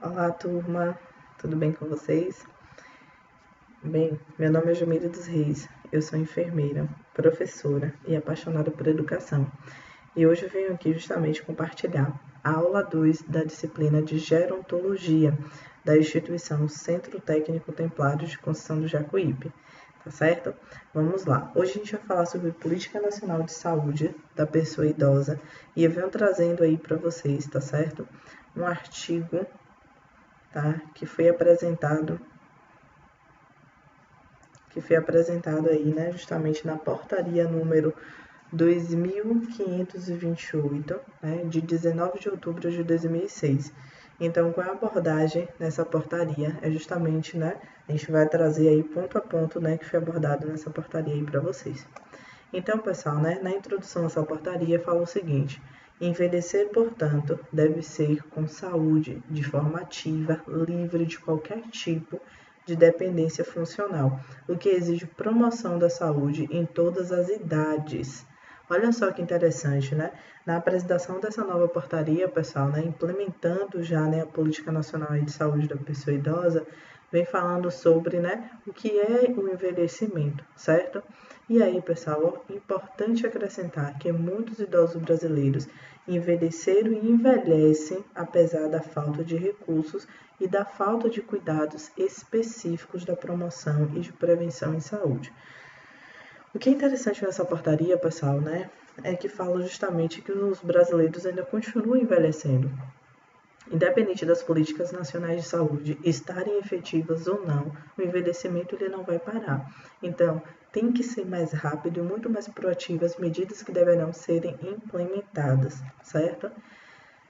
Olá, turma, tudo bem com vocês? Bem, meu nome é Jamília dos Reis, eu sou enfermeira, professora e apaixonada por educação. E hoje eu venho aqui justamente compartilhar a aula 2 da disciplina de Gerontologia da instituição Centro Técnico Templado de Conceição do Jacuípe, tá certo? Vamos lá. Hoje a gente vai falar sobre Política Nacional de Saúde da Pessoa Idosa e eu venho trazendo aí para vocês, tá certo? Um artigo, tá? Que foi apresentado aí, né, justamente na portaria número 2528, né, de 19 de outubro de 2006. Então, qual é a abordagem nessa portaria? É justamente, né, a gente vai trazer aí ponto a ponto, né, que foi abordado nessa portaria aí para vocês. Então, pessoal, né, na introdução dessa portaria fala o seguinte: envelhecer, portanto, deve ser com saúde, de forma ativa, livre de qualquer tipo de dependência funcional, o que exige promoção da saúde em todas as idades. Olha só que interessante, né? Na apresentação dessa nova portaria, pessoal, né, implementando já, né, a Política Nacional de Saúde da Pessoa Idosa, vem falando sobre, né, o que é o envelhecimento, certo? E aí, pessoal, é importante acrescentar que muitos idosos brasileiros envelheceram e envelhecem apesar da falta de recursos e da falta de cuidados específicos da promoção e de prevenção em saúde. O que é interessante nessa portaria, pessoal, né, é que fala justamente que os brasileiros ainda continuam envelhecendo. Independente das políticas nacionais de saúde estarem efetivas ou não, o envelhecimento ele não vai parar. Então, tem que ser mais rápido e muito mais proativo as medidas que deverão serem implementadas, certo?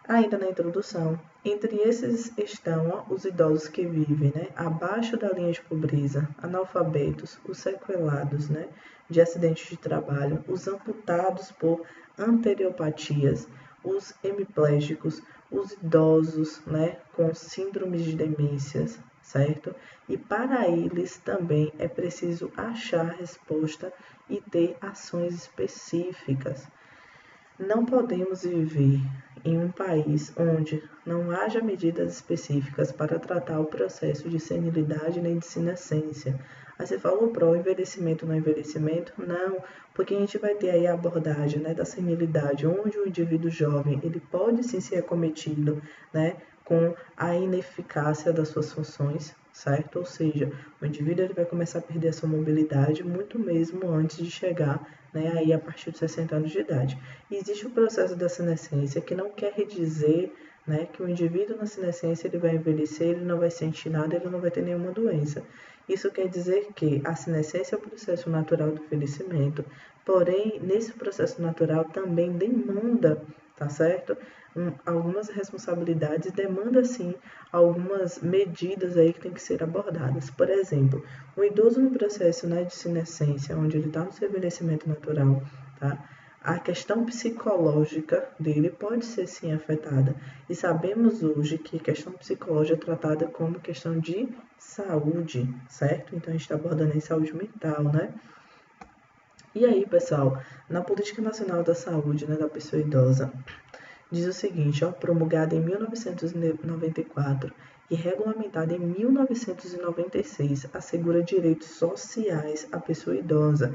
Ainda na introdução, entre esses estão os idosos que vivem, né, abaixo da linha de pobreza, analfabetos, os sequelados, né, de acidentes de trabalho, os amputados por anteriopatias, os hemiplégicos, os idosos, né, com síndromes de demências, certo? E para eles também é preciso achar resposta e ter ações específicas. Não podemos viver em um país onde não haja medidas específicas para tratar o processo de senilidade nem de senescência. Aí você falou pro envelhecimento no envelhecimento? Não, porque a gente vai ter aí a abordagem, né, da senilidade, onde o indivíduo jovem ele pode sim ser acometido, né, com a ineficácia das suas funções, certo? Ou seja, o indivíduo ele vai começar a perder a sua mobilidade muito mesmo antes de chegar, né, aí a partir de 60 anos de idade. E existe o processo da senescência, que não quer dizer, né, que o indivíduo na senescência ele vai envelhecer, ele não vai sentir nada, ele não vai ter nenhuma doença. Isso quer dizer que a senescência é o processo natural do envelhecimento, porém, nesse processo natural também demanda, tá certo? Algumas responsabilidades, demanda sim algumas medidas aí que tem que ser abordadas. Por exemplo, o idoso no processo, né, de senescência, onde ele está no seu envelhecimento natural, tá? A questão psicológica dele pode ser sim afetada. E sabemos hoje que a questão psicológica é tratada como questão de saúde, certo? Então a gente está abordando aí saúde mental, né? E aí, pessoal, na Política Nacional da Saúde, né, da pessoa idosa, diz o seguinte, ó, promulgada em 1994 e regulamentada em 1996, assegura direitos sociais à pessoa idosa,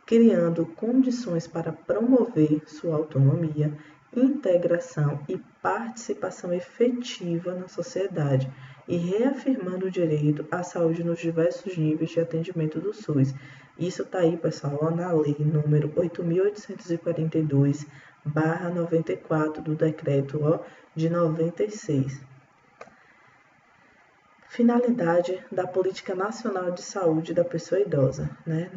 criando condições para promover sua autonomia, integração e participação efetiva na sociedade e reafirmando o direito à saúde nos diversos níveis de atendimento do SUS. Isso está aí, pessoal, na lei número 8.842/94 do decreto de 96. Finalidade da Política Nacional de Saúde da Pessoa Idosa, né?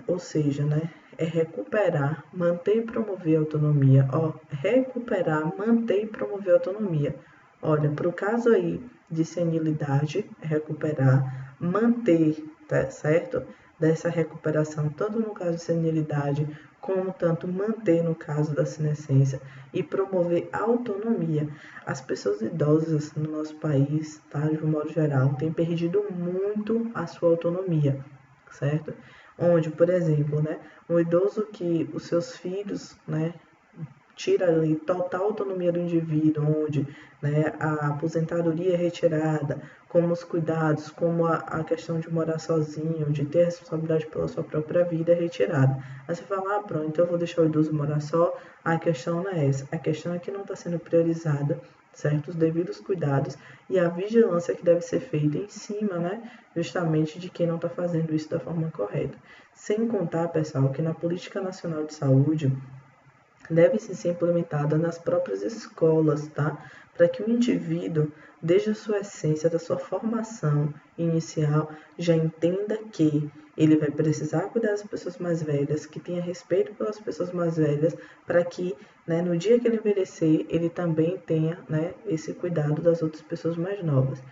Ou seja, né, é recuperar, manter e promover a autonomia. Recuperar, manter e promover a autonomia. Olha, para o caso aí de senilidade, recuperar, manter, tá certo? Dessa recuperação, tanto no caso de senilidade, como tanto manter no caso da senescência e promover a autonomia. As pessoas idosas no nosso país, tá, de um modo geral, têm perdido muito a sua autonomia, certo? Onde, por exemplo, né, um idoso que os seus filhos, né, tira ali total autonomia do indivíduo, onde, né, a aposentadoria é retirada, como os cuidados, como a questão de morar sozinho, de ter responsabilidade pela sua própria vida é retirada. Aí você fala, pronto, então eu vou deixar o idoso morar só. A questão não é essa, a questão é que não está sendo priorizada, certo? Os devidos cuidados e a vigilância que deve ser feita em cima, né, justamente de quem não está fazendo isso da forma correta. Sem contar, pessoal, que na Política Nacional de Saúde deve ser implementada nas próprias escolas, tá? Para que o indivíduo, desde a sua essência, da sua formação inicial, já entenda que ele vai precisar cuidar das pessoas mais velhas, que tenha respeito pelas pessoas mais velhas, para que, né, no dia que ele envelhecer, ele também tenha, né, esse cuidado das outras pessoas mais novas.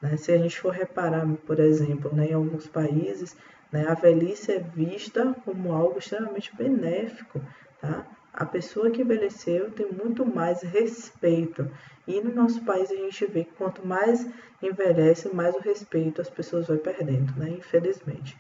Né? Se a gente for reparar, por exemplo, né, em alguns países, né, a velhice é vista como algo extremamente benéfico, tá? A pessoa que envelheceu tem muito mais respeito. E no nosso país a gente vê que quanto mais envelhece, mais o respeito as pessoas vão perdendo, né? Infelizmente.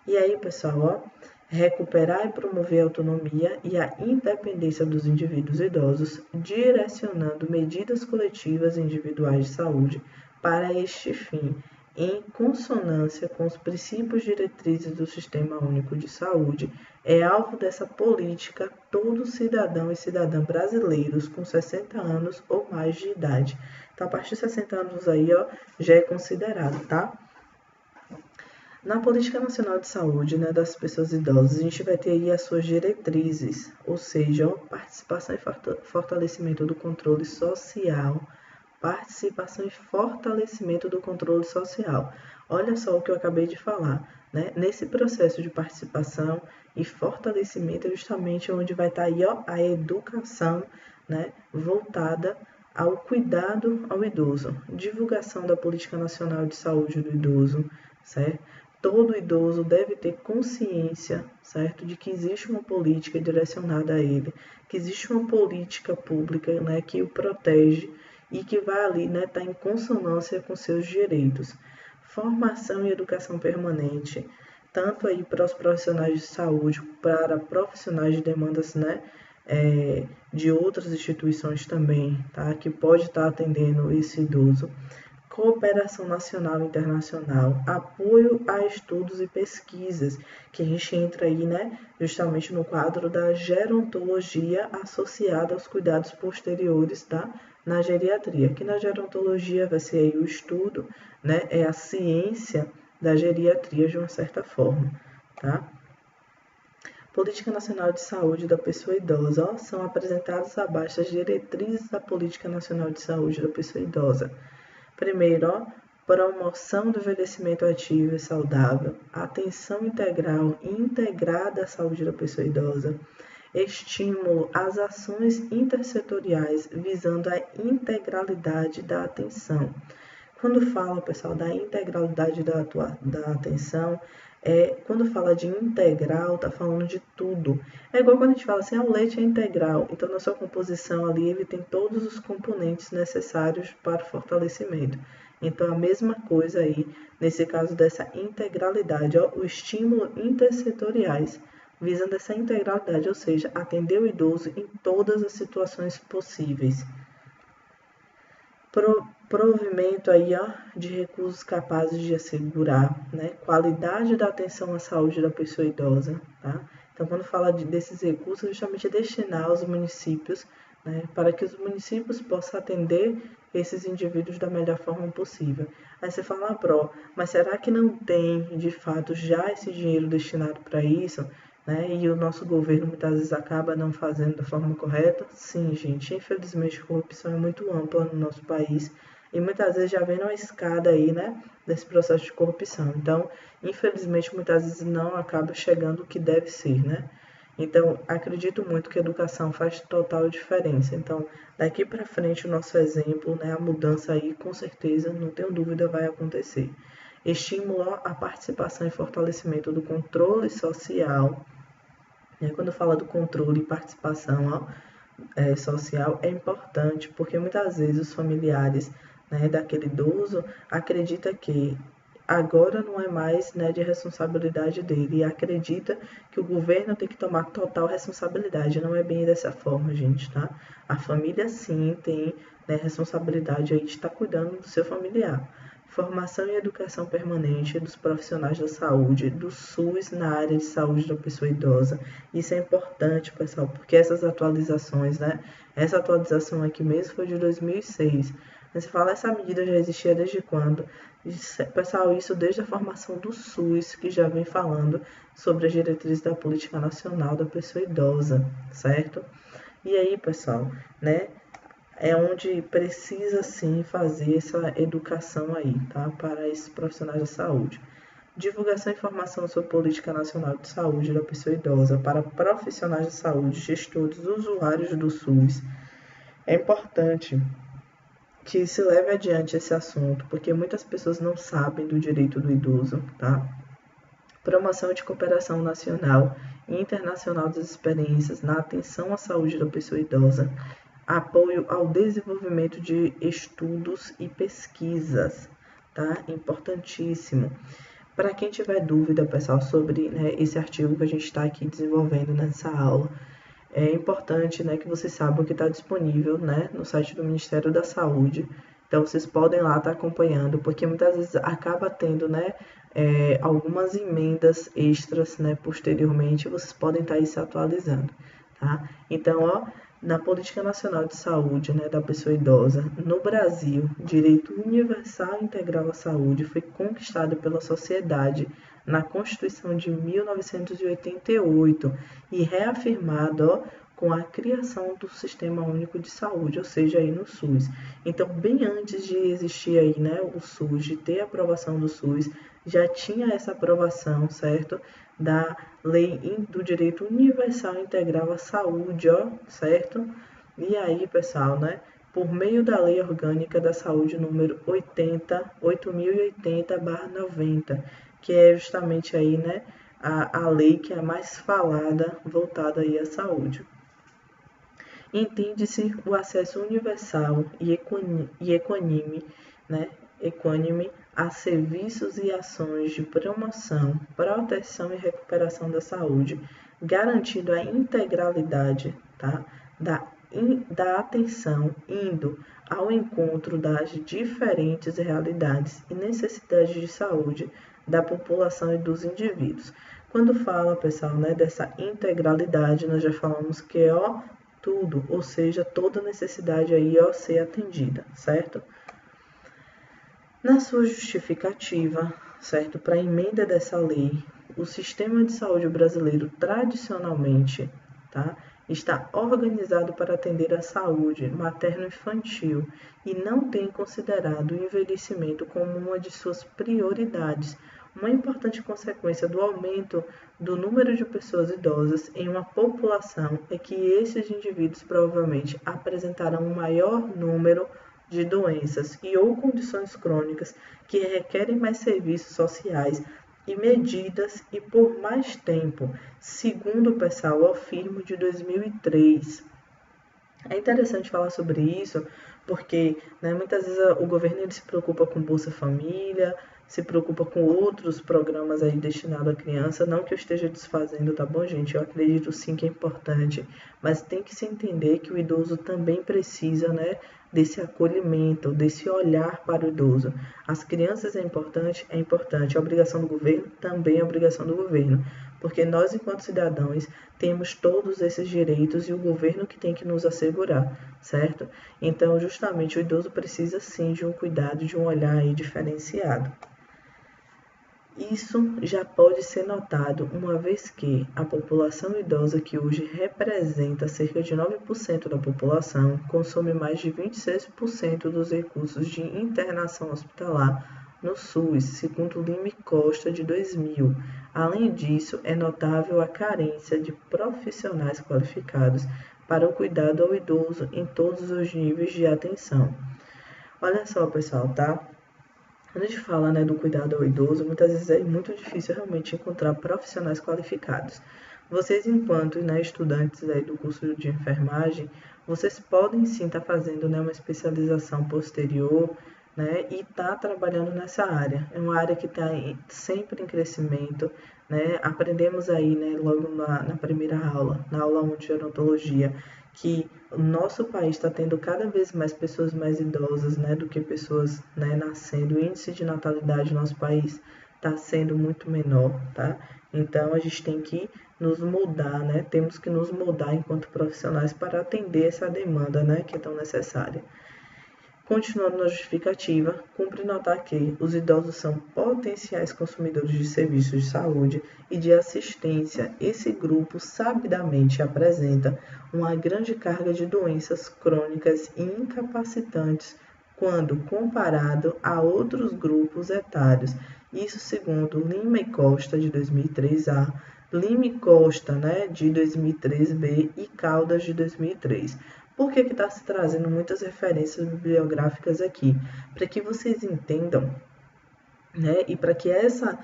E aí, pessoal, ó, recuperar e promover a autonomia e a independência dos indivíduos idosos, direcionando medidas coletivas e individuais de saúde para este fim, em consonância com os princípios diretrizes do Sistema Único de Saúde, é alvo dessa política todo cidadão e cidadã brasileiros com 60 anos ou mais de idade. Então, a partir de 60 anos aí, ó, já é considerado, tá? Na Política Nacional de Saúde, né, das pessoas idosas, a gente vai ter aí as suas diretrizes, ou seja, ó, participação e fortalecimento do controle social, participação e fortalecimento do controle social. Olha só o que eu acabei de falar, né? Nesse processo de participação e fortalecimento é justamente onde vai estar aí, ó, a educação, né, voltada ao cuidado ao idoso, divulgação da Política Nacional de Saúde do Idoso, certo? Todo idoso deve ter consciência, certo, de que existe uma política direcionada a ele, que existe uma política pública, né, que o protege e que vai ali, né, tá em consonância com seus direitos. Formação e educação permanente, tanto aí para os profissionais de saúde, para profissionais de demandas, né, de outras instituições também, tá, que pode estar atendendo esse idoso. Cooperação nacional e internacional, apoio a estudos e pesquisas, que a gente entra aí, né, justamente no quadro da gerontologia associada aos cuidados posteriores, tá, na geriatria. Aqui na gerontologia vai ser aí o estudo, né, é a ciência da geriatria de uma certa forma, tá? Política Nacional de Saúde da Pessoa Idosa, ó, são apresentadas abaixo as diretrizes da Política Nacional de Saúde da Pessoa Idosa. Primeiro, ó, promoção do envelhecimento ativo e saudável, atenção integral e integrada à saúde da pessoa idosa, estímulo às ações intersetoriais visando a integralidade da atenção. Quando fala, pessoal, da integralidade da atenção, quando fala de integral, tá falando de tudo. É igual quando a gente fala assim, o leite é integral. Então, na sua composição ali, ele tem todos os componentes necessários para o fortalecimento. Então, a mesma coisa aí, nesse caso dessa integralidade, ó, o estímulo intersetoriais, visando essa integralidade, ou seja, atender o idoso em todas as situações possíveis. Provimento aí, ó, de recursos capazes de assegurar, né, qualidade da atenção à saúde da pessoa idosa, tá? Então, quando fala desses recursos, justamente é destinar aos municípios, né, para que os municípios possam atender esses indivíduos da melhor forma possível. Aí você fala, mas será que não tem, de fato, já esse dinheiro destinado para isso? Né? E o nosso governo muitas vezes acaba não fazendo da forma correta? Sim, gente, infelizmente a corrupção é muito ampla no nosso país e muitas vezes já vem numa escada aí, né, desse processo de corrupção. Então, infelizmente, muitas vezes não acaba chegando o que deve ser, né? Então, acredito muito que a educação faz total diferença. Então, daqui para frente, o nosso exemplo, né, a mudança aí, com certeza, não tenho dúvida, vai acontecer. Estimula a participação e fortalecimento do controle social. Quando fala do controle e participação social, é importante, porque muitas vezes os familiares, né, daquele idoso acreditam que agora não é mais, né, de responsabilidade dele, e acredita que o governo tem que tomar total responsabilidade. Não é bem dessa forma, gente, tá? A família sim tem, né, responsabilidade aí de estar cuidando do seu familiar. Formação e educação permanente dos profissionais da saúde, do SUS na área de saúde da pessoa idosa. Isso é importante, pessoal, porque essas atualizações, né? Essa atualização aqui mesmo foi de 2006. Você fala, essa medida já existia desde quando? Pessoal, isso desde a formação do SUS, que já vem falando sobre as diretrizes da Política Nacional da Pessoa Idosa, certo? E aí, pessoal, né? É onde precisa sim fazer essa educação aí, tá? Para esses profissionais da saúde. Divulgação e informação sobre política nacional de saúde da pessoa idosa para profissionais de saúde, gestores, usuários do SUS. É importante que se leve adiante esse assunto, porque muitas pessoas não sabem do direito do idoso, tá? Promoção de cooperação nacional e internacional das experiências na atenção à saúde da pessoa idosa, apoio ao desenvolvimento de estudos e pesquisas, tá? Importantíssimo. Para quem tiver dúvida, pessoal, sobre, né, esse artigo que a gente está aqui desenvolvendo nessa aula, é importante, né, que vocês saibam que está disponível, né, no site do Ministério da Saúde. Então, vocês podem lá estar acompanhando, porque muitas vezes acaba tendo, né, algumas emendas extras, né, posteriormente, vocês podem estar aí se atualizando, tá? Então, ó, na Política Nacional de Saúde, né, da pessoa idosa, no Brasil, direito universal e integral à saúde foi conquistado pela sociedade na Constituição de 1988 e reafirmado, ó, com a criação do Sistema Único de Saúde, ou seja, aí no SUS. Então, bem antes de existir aí, né, o SUS, de ter a aprovação do SUS, já tinha essa aprovação, certo? Da Lei do Direito Universal e Integral à Saúde, ó, certo? E aí, pessoal, né, por meio da Lei Orgânica da Saúde número 8080/90, que é justamente aí, né, a lei que é mais falada voltada aí à saúde. Entende-se o acesso universal e equânime, né, a serviços e ações de promoção, proteção e recuperação da saúde, garantindo a integralidade, tá, da atenção, indo ao encontro das diferentes realidades e necessidades de saúde da população e dos indivíduos. Quando fala, pessoal, né, dessa integralidade, nós já falamos que é tudo, ou seja, toda necessidade aí ó ser atendida, certo? Na sua justificativa, certo, para a emenda dessa lei, o sistema de saúde brasileiro tradicionalmente, tá, está organizado para atender a saúde materno-infantil e não tem considerado o envelhecimento como uma de suas prioridades. Uma importante consequência do aumento do número de pessoas idosas em uma população é que esses indivíduos provavelmente apresentarão um maior número de doenças e ou condições crônicas que requerem mais serviços sociais e medidas e por mais tempo, segundo o pessoal afirma de 2003. É interessante falar sobre isso, porque, né, muitas vezes o governo ele se preocupa com Bolsa Família, se preocupa com outros programas aí destinados à criança, não que eu esteja desfazendo, tá bom, gente? Eu acredito sim que é importante, mas tem que se entender que o idoso também precisa, né, desse acolhimento, desse olhar para o idoso. As crianças é importante, a obrigação do governo também é obrigação do governo, porque nós, enquanto cidadãos, temos todos esses direitos e o governo que tem que nos assegurar, certo? Então, justamente, o idoso precisa sim de um cuidado, de um olhar aí diferenciado. Isso já pode ser notado uma vez que a população idosa, que hoje representa cerca de 9% da população, consome mais de 26% dos recursos de internação hospitalar no SUS, segundo Lima e Costa, de 2000. Além disso, é notável a carência de profissionais qualificados para o cuidado ao idoso em todos os níveis de atenção. Olha só, pessoal, tá? Quando a gente fala, né, do cuidado ao idoso, muitas vezes é muito difícil realmente encontrar profissionais qualificados. Vocês, enquanto, né, estudantes aí do curso de enfermagem, vocês podem sim estar fazendo, né, uma especialização posterior, né, e está trabalhando nessa área. É uma área que está sempre em crescimento, né? Aprendemos aí, né, logo na primeira aula, na aula 1 de gerontologia, que o nosso país está tendo cada vez mais pessoas mais idosas, né, do que pessoas, né, nascendo. O índice de natalidade no nosso país está sendo muito menor, tá? Então a gente tem que nos mudar, né? Temos que nos mudar enquanto profissionais para atender essa demanda, né, que é tão necessária. Continuando na justificativa, cumpre notar que os idosos são potenciais consumidores de serviços de saúde e de assistência. Esse grupo sabidamente apresenta uma grande carga de doenças crônicas e incapacitantes quando comparado a outros grupos etários. Isso segundo Lima e Costa, de 2003A, Lima e Costa, né, de 2003B e Caldas, de 2003. Por que está se trazendo muitas referências bibliográficas aqui? Para que vocês entendam, né, e para que essa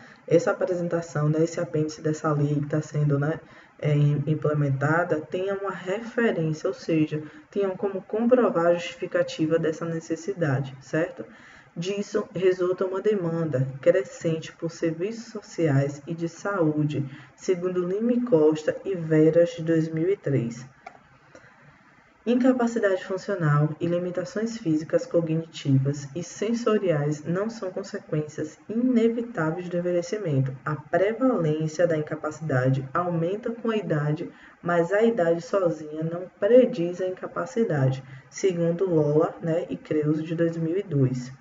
apresentação, né, esse apêndice dessa lei que está sendo, né, implementada, tenha uma referência, ou seja, tenham como comprovar a justificativa dessa necessidade, certo? Disso resulta uma demanda crescente por serviços sociais e de saúde, segundo Lima e Costa e Veras, de 2003. Incapacidade funcional e limitações físicas, cognitivas e sensoriais não são consequências inevitáveis do envelhecimento. A prevalência da incapacidade aumenta com a idade, mas a idade sozinha não prediz a incapacidade, segundo Lola, né, e Creus, de 2002.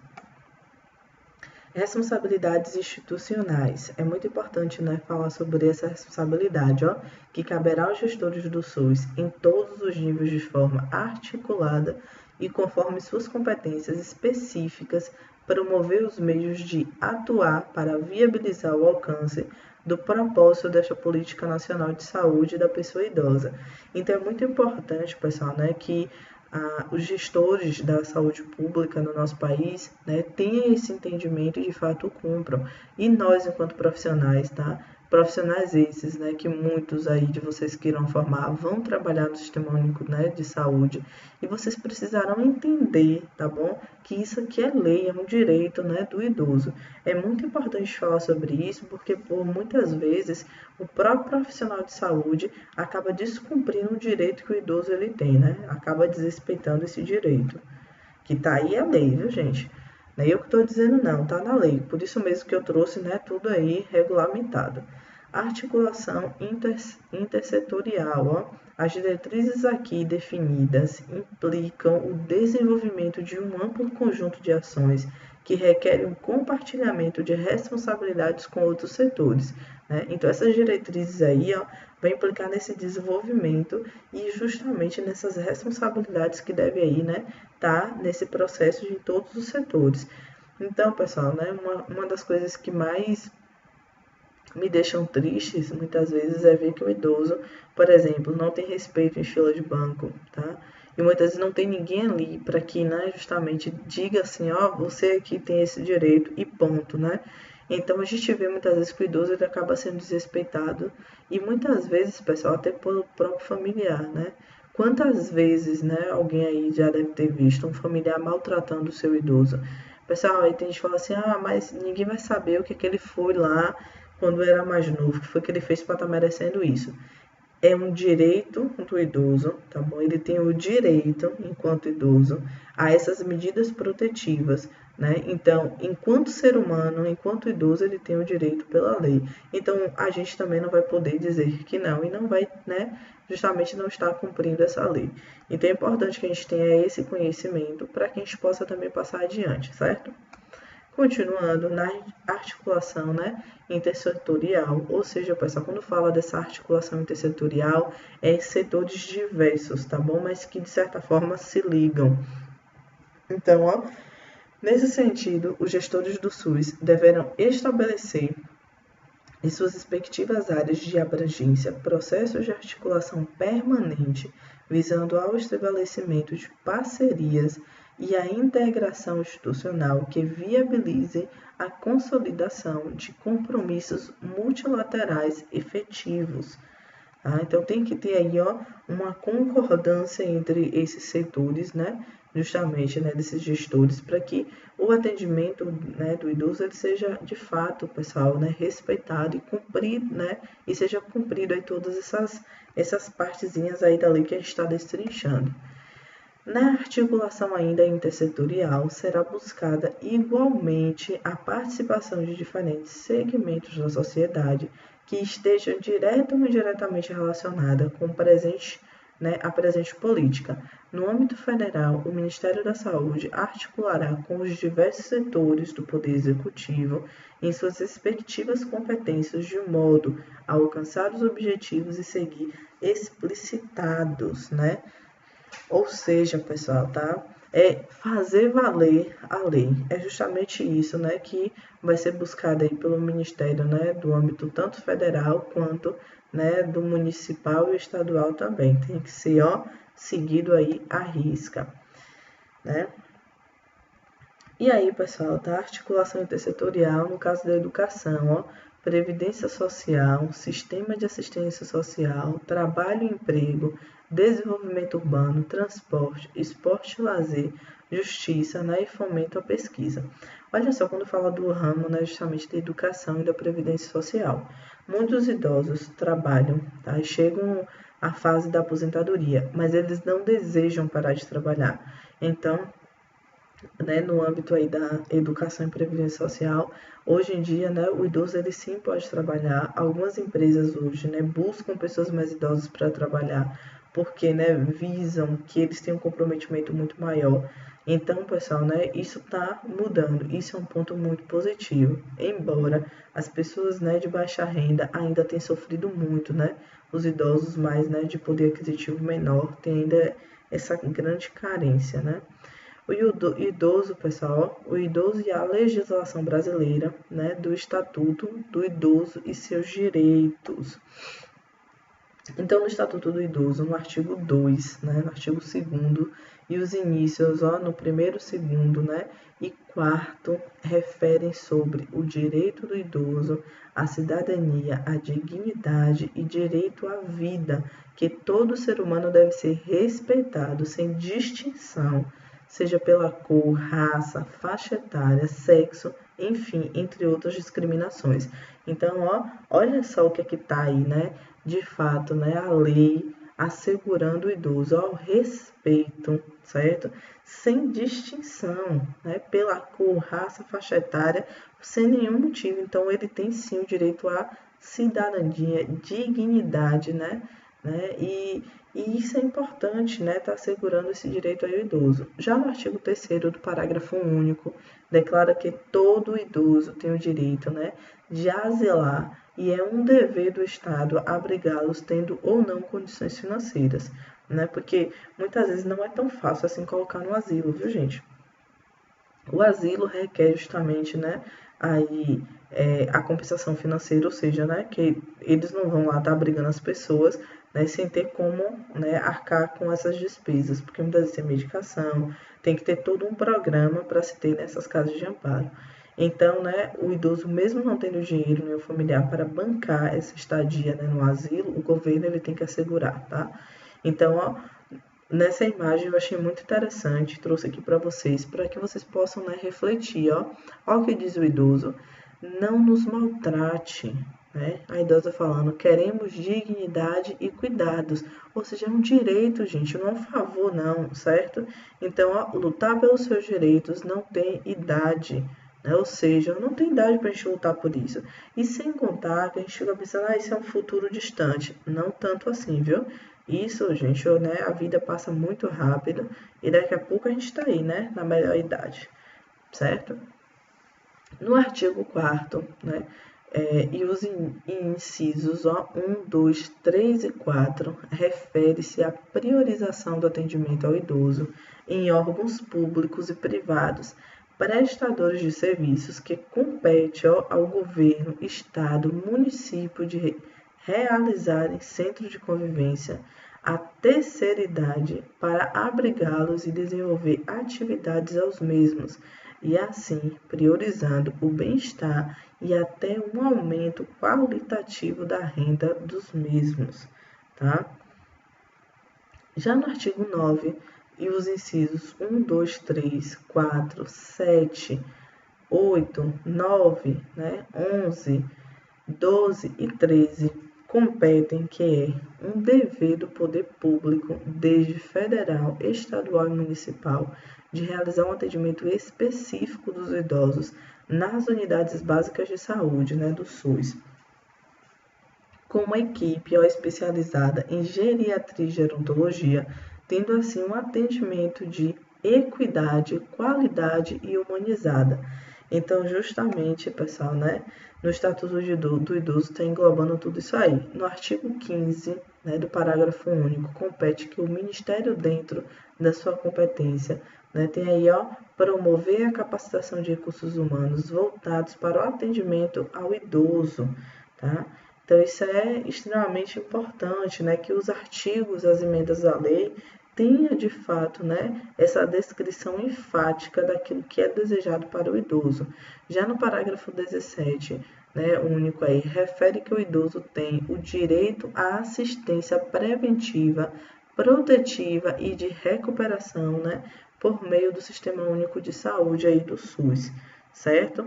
Responsabilidades institucionais. É muito importante, né, falar sobre essa responsabilidade, que caberá aos gestores do SUS em todos os níveis de forma articulada e conforme suas competências específicas, promover os meios de atuar para viabilizar o alcance do propósito desta política nacional de saúde da pessoa idosa. Então é muito importante, pessoal, né, que os gestores da saúde pública no nosso país, né, tenham esse entendimento e de fato cumpram. E nós, enquanto profissionais, tá? Profissionais esses, né, que muitos aí de vocês que irão formar vão trabalhar no Sistema Único, né, de Saúde, e vocês precisarão entender, tá bom? Que isso aqui é lei, é um direito, né, do idoso. É muito importante falar sobre isso porque, por muitas vezes, o próprio profissional de saúde acaba descumprindo o direito que o idoso ele tem, né? Acaba desrespeitando esse direito. Que tá aí a lei, viu, gente? Não é eu que estou dizendo não, tá na lei. Por isso mesmo que eu trouxe, né, tudo aí regulamentado. Articulação intersetorial. As diretrizes aqui definidas implicam o desenvolvimento de um amplo conjunto de ações que requerem um compartilhamento de responsabilidades com outros setores, né? Então, essas diretrizes aí, vai implicar nesse desenvolvimento e justamente nessas responsabilidades que devem aí, né, tá nesse processo de todos os setores. Então, pessoal, né, uma das coisas que mais me deixam tristes muitas vezes é ver que o idoso, por exemplo, não tem respeito em fila de banco, tá? E muitas vezes não tem ninguém ali para que, né, justamente diga assim, você aqui tem esse direito e ponto, né? Então a gente vê muitas vezes que o idoso ele acaba sendo desrespeitado e muitas vezes, pessoal, até pelo próprio familiar, né? Quantas vezes, né, alguém aí já deve ter visto um familiar maltratando o seu idoso? Pessoal, aí tem gente que fala assim, mas ninguém vai saber o que ele foi lá quando era mais novo, o que foi que ele fez para estar merecendo isso. É um direito do idoso, tá bom? Ele tem o direito, enquanto idoso, a essas medidas protetivas, né? Então, enquanto ser humano, enquanto idoso, ele tem o direito pela lei. Então, a gente também não vai poder dizer que não e não vai, né, justamente não estar cumprindo essa lei. Então, é importante que a gente tenha esse conhecimento para que a gente possa também passar adiante, certo? Continuando na articulação, né, intersetorial, ou seja, pessoal, quando fala dessa articulação intersetorial, é setores diversos, tá bom? Mas que de certa forma se ligam. Então, nesse sentido, os gestores do SUS deverão estabelecer em suas respectivas áreas de abrangência processos de articulação permanente, visando ao estabelecimento de parcerias e a integração institucional que viabilize a consolidação de compromissos multilaterais efetivos. Então, tem que ter aí uma concordância entre esses setores, né, justamente, né, desses gestores, para que o atendimento, né, do idoso ele seja de fato, pessoal, né, respeitado e cumprido, né, e seja cumprido aí todas essas partezinhas aí da lei que a gente está destrinchando. Na articulação ainda intersetorial, será buscada igualmente a participação de diferentes segmentos da sociedade que estejam direta ou indiretamente relacionada com a presente política. No âmbito federal, o Ministério da Saúde articulará com os diversos setores do Poder Executivo em suas respectivas competências de modo a alcançar os objetivos e seguir explicitados, né? Ou seja, pessoal, tá? É fazer valer a lei. É justamente isso, né, que vai ser buscado aí pelo Ministério, né, do âmbito tanto federal quanto, né, do municipal e estadual também. Tem que ser, ó, seguido aí à risca, né? E aí, pessoal, tá? Articulação intersetorial no caso da educação, ó, previdência social, sistema de assistência social, trabalho e emprego, desenvolvimento urbano, transporte, esporte e lazer, justiça, né, e fomento à pesquisa. Olha só, quando fala do ramo, né, justamente da educação e da previdência social. Muitos idosos trabalham, tá, e chegam à fase da aposentadoria, mas eles não desejam parar de trabalhar. Então, né, no âmbito aí da educação e previdência social, hoje em dia, né, o idoso ele sim pode trabalhar. Algumas empresas hoje, né, buscam pessoas mais idosas para trabalhar, porque, né, visam que eles têm um comprometimento muito maior. Então, pessoal, né, isso está mudando. Isso é um ponto muito positivo. Embora as pessoas, né, de baixa renda ainda tenham sofrido muito, né, os idosos mais, né, de poder aquisitivo menor têm ainda essa grande carência, né? O idoso, pessoal, o idoso e a legislação brasileira, né, do Estatuto do Idoso e seus direitos. Então, no Estatuto do Idoso, no artigo 2, né, no artigo 2º, e os inícios, ó, no 1º, 2º, né, e 4º, referem sobre o direito do idoso, a cidadania, a dignidade e direito à vida, que todo ser humano deve ser respeitado sem distinção, seja pela cor, raça, faixa etária, sexo, enfim, entre outras discriminações. Então, ó, olha só o que é que tá aí, né? De fato, né, a lei assegurando o idoso ao respeito, certo? Sem distinção, né, pela cor, raça, faixa etária, sem nenhum motivo. Então, ele tem sim o direito à cidadania, dignidade, né? E isso é importante, né? Tá assegurando esse direito ao idoso. Já no artigo 3º do parágrafo único, declara que todo idoso tem o direito, né, de asilar e é um dever do Estado abrigá-los tendo ou não condições financeiras, né? Porque muitas vezes não é tão fácil assim colocar no asilo, viu, gente? O asilo requer justamente, né, aí, a compensação financeira, ou seja, né, que eles não vão lá estar abrigando as pessoas, né, sem ter como, né, arcar com essas despesas, porque muitas vezes tem medicação, tem que ter todo um programa para se ter nessas casas de amparo. Então, né, o idoso, mesmo não tendo dinheiro nem o familiar para bancar essa estadia, né, no asilo, o governo ele tem que assegurar, tá? Então, ó, nessa imagem eu achei muito interessante, trouxe aqui para que vocês possam, né, refletir, ó. Ó o que diz o idoso: não nos maltrate, né? A idosa falando: queremos dignidade e cuidados, ou seja, é um direito, gente, não é um favor, não, certo? Então, ó, lutar pelos seus direitos não tem idade, né? Ou seja, não tem idade para a gente lutar por isso. E sem contar que a gente fica pensando, ah, isso é um futuro distante. Não tanto assim, viu? Isso, gente, né, a vida passa muito rápido e daqui a pouco a gente está aí, né, na melhor idade, certo? No artigo 4º, né, e os incisos 1, 2, 3 e 4 refere-se à priorização do atendimento ao idoso em órgãos públicos e privados, prestadores de serviços que compete ao governo, estado, município de realizarem centros de convivência à terceira idade para abrigá-los e desenvolver atividades aos mesmos, e assim priorizando o bem-estar e até um aumento qualitativo da renda dos mesmos, tá? Já no artigo 9, e os incisos 1, 2, 3, 4, 7, 8, 9, 11, 12 e 13 competem, que é um dever do poder público, desde federal, estadual e municipal, de realizar um atendimento específico dos idosos nas unidades básicas de saúde, do SUS, com uma equipe especializada em geriatria e gerontologia, tendo assim um atendimento de equidade, qualidade e humanizada. Então, justamente, pessoal, no Estatuto do Idoso está englobando tudo isso aí. No artigo 15, do parágrafo único, compete que o Ministério, dentro da sua competência, tem aí, promover a capacitação de recursos humanos voltados para o atendimento ao idoso, tá? Então, isso é extremamente importante, que os artigos, as emendas da lei, tenha de fato, essa descrição enfática daquilo que é desejado para o idoso. Já no parágrafo 17, único aí, refere que o idoso tem o direito à assistência preventiva, protetiva e de recuperação, por meio do Sistema Único de Saúde aí do SUS, certo?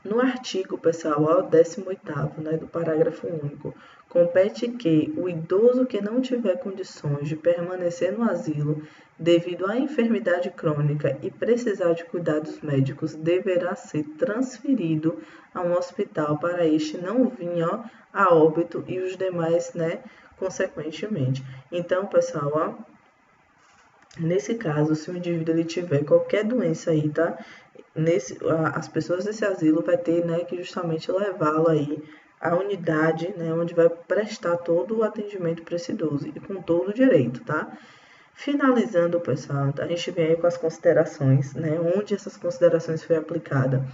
No artigo, pessoal, 18º, do parágrafo único, compete que o idoso que não tiver condições de permanecer no asilo devido à enfermidade crônica e precisar de cuidados médicos deverá ser transferido a um hospital para este não vir a óbito e os demais, consequentemente. Então, pessoal, nesse caso, se o indivíduo ele tiver qualquer doença aí, tá? As pessoas desse asilo vai ter, que justamente levá-lo aí à unidade, onde vai prestar todo o atendimento para esse idoso e com todo o direito, tá? Finalizando, pessoal, a gente vem aí com as considerações, onde essas considerações foi aplicada,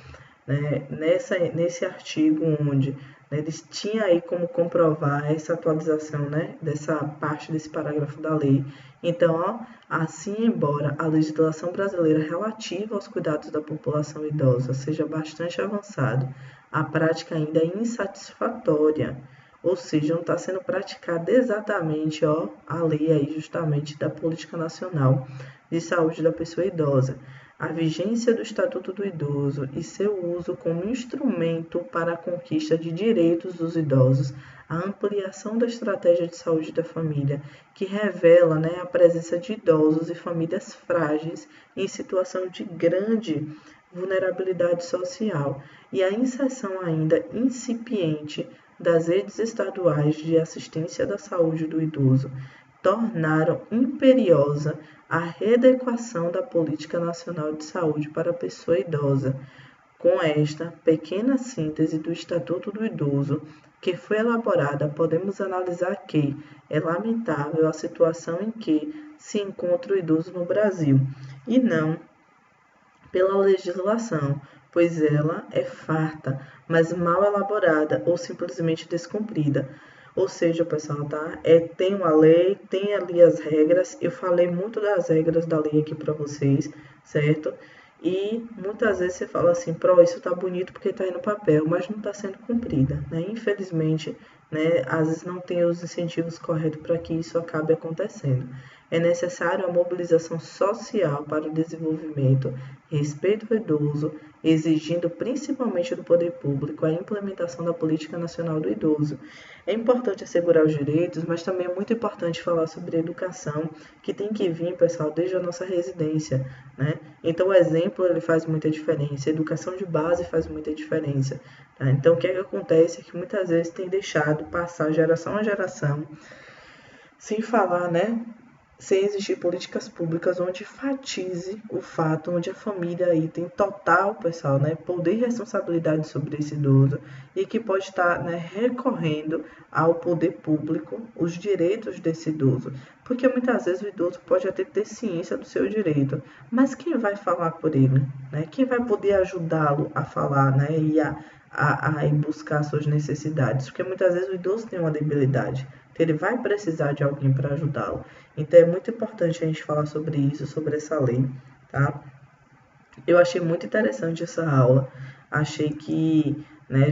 nesse artigo onde eles tinham aí como comprovar essa atualização, dessa parte desse parágrafo da lei. Então, assim, embora a legislação brasileira relativa aos cuidados da população idosa seja bastante avançada, a prática ainda é insatisfatória, ou seja, não está sendo praticada exatamente a lei aí justamente da Política Nacional de Saúde da Pessoa Idosa. A vigência do Estatuto do Idoso e seu uso como instrumento para a conquista de direitos dos idosos, a ampliação da estratégia de saúde da família, que revela a presença de idosos e famílias frágeis em situação de grande vulnerabilidade social, e a inserção ainda incipiente das redes estaduais de assistência da saúde do idoso, tornaram imperiosa a readequação da Política Nacional de Saúde para a Pessoa Idosa. Com esta pequena síntese do Estatuto do Idoso, que foi elaborada, podemos analisar que é lamentável a situação em que se encontra o idoso no Brasil, e não pela legislação, pois ela é farta, mas mal elaborada ou simplesmente descumprida. Ou seja, pessoal, tem uma lei, tem ali as regras, eu falei muito das regras da lei aqui para vocês, certo? E muitas vezes você fala assim, isso tá bonito porque tá aí no papel, mas não está sendo cumprida, Infelizmente, às vezes não tem os incentivos corretos para que isso acabe acontecendo. É necessário a mobilização social para o desenvolvimento, respeito ao idoso, exigindo principalmente do poder público a implementação da Política Nacional do Idoso. É importante assegurar os direitos, mas também é muito importante falar sobre a educação, que tem que vir, pessoal, desde a nossa residência, Então, o exemplo ele faz muita diferença, a educação de base faz muita diferença. Tá? Então, o que acontece é que muitas vezes tem deixado passar geração a geração, sem falar, sem existir políticas públicas onde enfatize o fato, onde a família aí tem total, pessoal, poder e responsabilidade sobre esse idoso e que pode estar, recorrendo ao poder público os direitos desse idoso. Porque muitas vezes o idoso pode até ter ciência do seu direito, mas quem vai falar por ele? Quem vai poder ajudá-lo a falar, e a ir buscar suas necessidades? Porque muitas vezes o idoso tem uma debilidade, então ele vai precisar de alguém para ajudá-lo. Então, é muito importante a gente falar sobre isso, sobre essa lei, tá? Eu achei muito interessante essa aula. Achei que,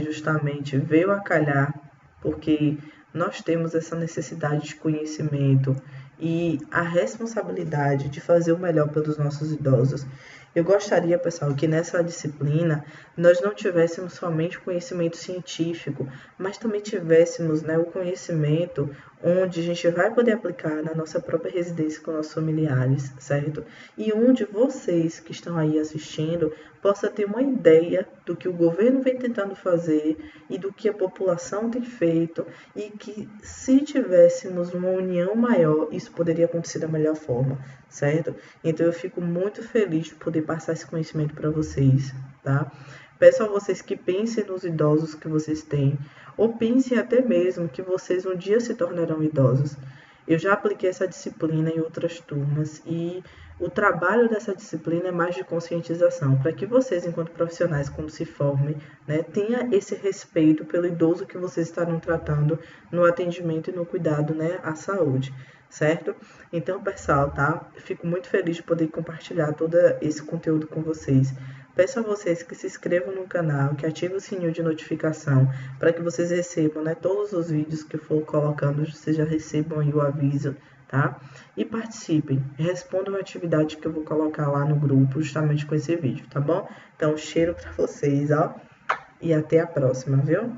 justamente veio a calhar, porque nós temos essa necessidade de conhecimento e a responsabilidade de fazer o melhor pelos nossos idosos. Eu gostaria, pessoal, que nessa disciplina nós não tivéssemos somente conhecimento científico, mas também tivéssemos, né, o conhecimento onde a gente vai poder aplicar na nossa própria residência com nossos familiares, certo? E onde vocês que estão aí assistindo possam ter uma ideia do que o governo vem tentando fazer e do que a população tem feito, e que se tivéssemos uma união maior, isso poderia acontecer da melhor forma, certo? Então eu fico muito feliz de poder passar esse conhecimento para vocês, tá? Peço a vocês que pensem nos idosos que vocês têm, ou pensem até mesmo que vocês um dia se tornarão idosos. Eu já apliquei essa disciplina em outras turmas e o trabalho dessa disciplina é mais de conscientização, para que vocês, enquanto profissionais, quando se formem, né, tenham esse respeito pelo idoso que vocês estarão tratando no atendimento e no cuidado, né, à saúde, certo? Então, pessoal, tá? Fico muito feliz de poder compartilhar todo esse conteúdo com vocês. Peço a vocês que se inscrevam no canal, que ativem o sininho de notificação, para que vocês recebam, né, todos os vídeos que eu for colocando, vocês já recebam aí o aviso, tá? E participem, respondam a atividade que eu vou colocar lá no grupo, justamente com esse vídeo, tá bom? Então, cheiro para vocês, ó, e até a próxima, viu?